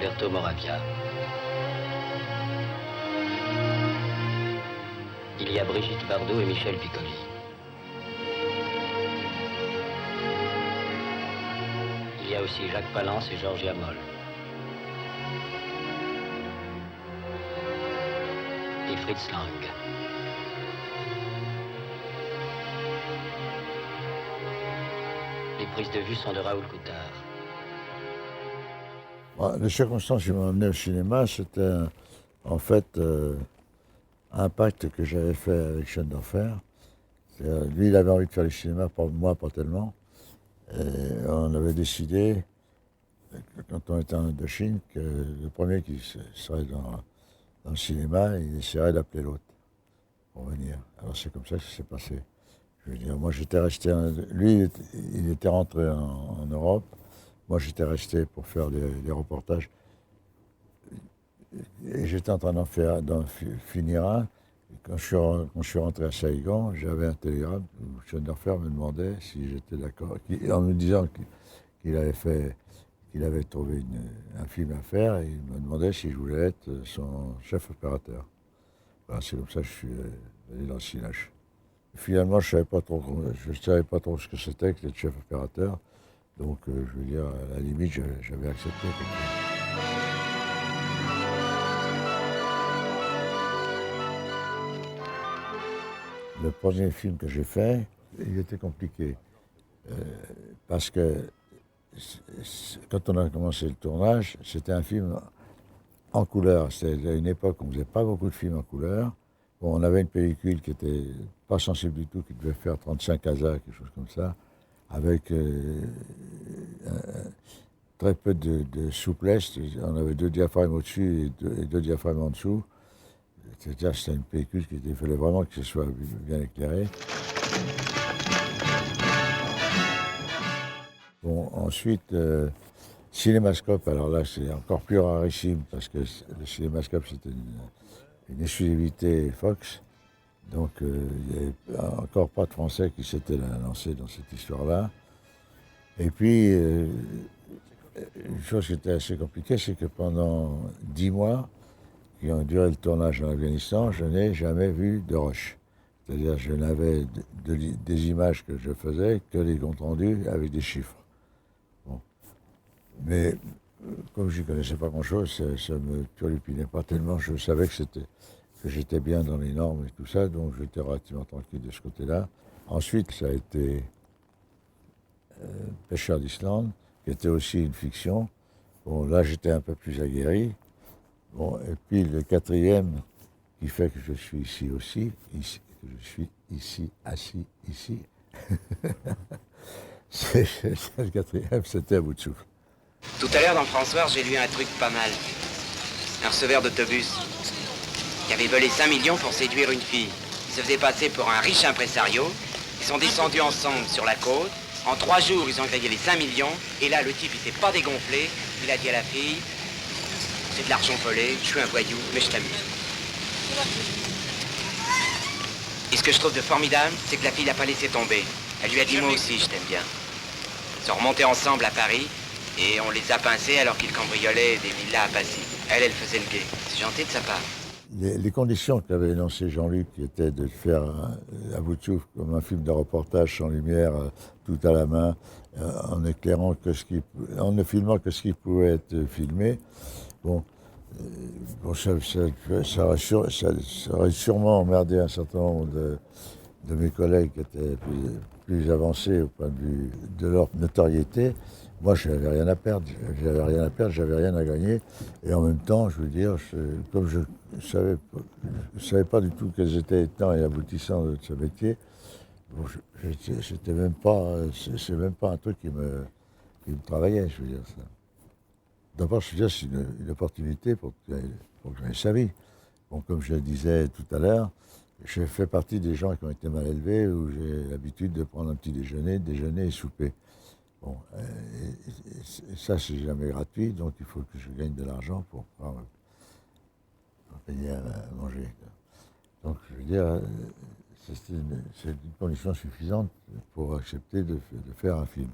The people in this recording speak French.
Alberto Moravia. Il y a Brigitte Bardot et Michel Piccoli. Il y a aussi Jacques Palance et Georgia Moll. Et Fritz Lang. Les prises de vue sont de Raoul Coutard. Les circonstances qui m'ont amené au cinéma, c'était en fait un pacte que j'avais fait avec Chaîne d'Enfer. Lui, il avait envie de faire le cinéma, moi pas tellement. Et on avait décidé, quand on était en Indochine, que le premier qui serait dans le cinéma, il essaierait d'appeler l'autre pour venir. Alors c'est comme ça que ça s'est passé. Je veux dire, moi j'étais resté, lui il était rentré en Europe, moi j'étais resté pour faire des reportages. Et j'étais en train d'en finir un. Et quand je suis rentré à Saïgon, j'avais un télégramme où Chaîne d'Enfer me demandait si j'étais d'accord, en me disant qu'il avait trouvé un film à faire, et il me demandait si je voulais être son chef opérateur. Voilà, c'est comme ça que je suis allé dans le Cinoche. Finalement, je ne savais pas trop ce que c'était que d'être chef opérateur. Donc, je veux dire, à la limite, j'avais accepté. Le premier film que j'ai fait, il était compliqué. Parce que quand on a commencé le tournage, c'était un film en couleur. C'était à une époque où on ne faisait pas beaucoup de films en couleur. Bon, on avait une pellicule qui n'était pas sensible du tout, qui devait faire 35 ASA, quelque chose comme ça, avec très peu de souplesse. On avait 2 diaphragmes au-dessus et deux diaphragmes en dessous. C'est-à-dire que c'était une pellicule il fallait vraiment que ce soit bien éclairé. Bon, ensuite, Cinémascope, alors là c'est encore plus rarissime parce que le Cinémascope c'était une exclusivité Fox. Donc il n'y avait encore pas de Français qui s'étaient lancés dans cette histoire-là. Et puis, une chose qui était assez compliquée, c'est que pendant 10 mois, qui ont duré le tournage en Afghanistan, je n'ai jamais vu de rush. C'est-à-dire je n'avais des images que je faisais que des comptes rendus avec des chiffres. Bon. Mais comme je n'y connaissais pas grand-chose, ça ne me turlupinait pas tellement. Je savais que j'étais bien dans les normes et tout ça, donc j'étais relativement tranquille de ce côté-là. Ensuite, ça a été Pêcheur d'Islande, qui était aussi une fiction. Bon, là, j'étais un peu plus aguerri. Bon, et puis le quatrième, qui fait que je suis ici aussi, que je suis ici, assis, ici. Le quatrième, c'était À bout de souffle. Tout à l'heure, dans le François, j'ai lu un truc pas mal. Un receveur d'autobus qui avait volé 5 millions pour séduire une fille. Il se faisait passer pour un riche impresario. Ils sont descendus ensemble sur la côte. En 3 jours, ils ont grillé les 5 millions. Et là, le type, il s'est pas dégonflé. Il a dit à la fille, c'est de l'argent volé, je suis un voyou, mais je t'amuse. Et ce que je trouve de formidable, c'est que la fille l'a pas laissé tomber. Elle lui a dit, moi aussi, je t'aime bien. Ils sont remontés ensemble à Paris. Et on les a pincés alors qu'ils cambriolaient des villas à Passy. Elle faisait le guet. C'est gentil de sa part. Les conditions qu'avait énoncées Jean-Luc, qui étaient de faire À bout de souffle comme un film de reportage sans lumière, tout à la main, en éclairant en ne filmant que ce qui pouvait être filmé, bon, ça aurait sûrement emmerdé un certain nombre de mes collègues qui étaient plus avancés au point de vue de leur notoriété. Moi, je n'avais rien à perdre, j'avais rien à gagner. Et en même temps, je veux dire, comme je ne savais pas du tout quels étaient les tenants et aboutissants de ce métier, bon, c'est même pas un truc qui me travaillait, je veux dire ça. D'abord, je veux dire, c'est une opportunité pour que j'aille sa vie. Bon, comme je le disais tout à l'heure, je fais partie des gens qui ont été mal élevés, où j'ai l'habitude de prendre un petit déjeuner et souper. Bon, et ça, c'est jamais gratuit, donc il faut que je gagne de l'argent pour payer à manger. Donc, je veux dire, c'est une condition suffisante pour accepter de faire un film.